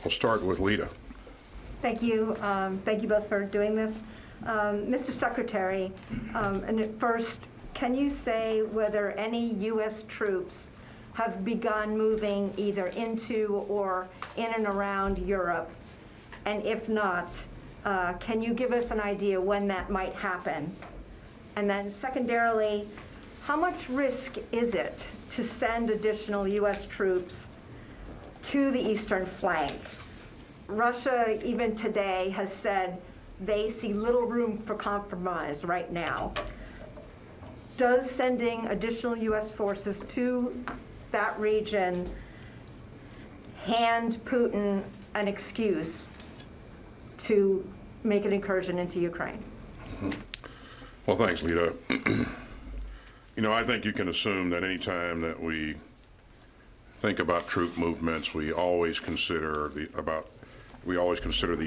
We'll start with Lita. Thank you. Thank you both for doing this. Mr. Secretary, and at first, can you say whether any U.S. troops have begun moving either into or in and around Europe? And if not, can you give us an idea when that might happen? And then secondarily, how much risk is it to send additional U.S. troops to the eastern flank? Russia, even today, has said they see little room for compromise right now. Does sending additional U.S. forces to that region hand Putin an excuse to make an incursion into Ukraine? Well, thanks, Lita. You know, I think you can assume that any time that we think about troop movements, we always consider the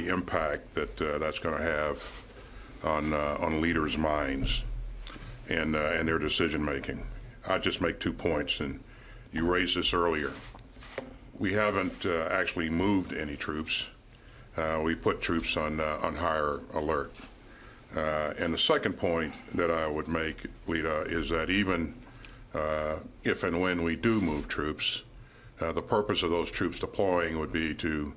impact that that's going to have on leaders' minds and their decision making. I just make 2 points, and you raised this earlier. We haven't actually moved any troops. We put troops on higher alert. And the second point that I would make, Lita, is that even if and when we do move troops, the purpose of those troops deploying would be to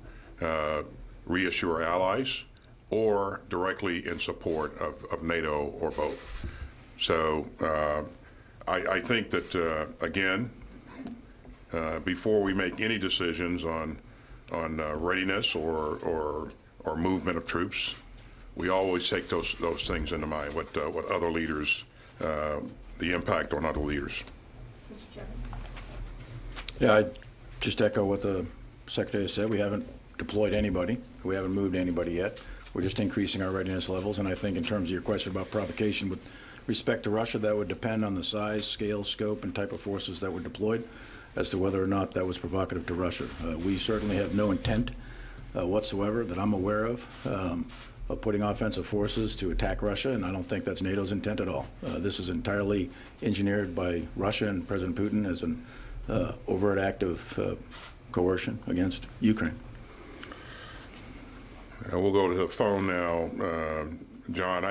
reassure allies or directly in support of NATO or both. So I think that, again, before we make any decisions on readiness or movement of troops, we always take those things into mind, what other leaders, the impact on other leaders. Mr. Chairman. Yeah, I just echo what the Secretary said. We haven't deployed anybody. We haven't moved anybody yet. We're just increasing our readiness levels. And I think in terms of your question about provocation with respect to Russia, that would depend on the size, scale, scope, and type of forces that were deployed as to whether or not that was provocative to Russia. We certainly have no intent whatsoever that I'm aware of putting offensive forces to attack Russia, and I don't think that's NATO's intent at all. This is entirely engineered by Russia and President Putin as an overt act of coercion against Ukraine. We'll go to the phone now. John,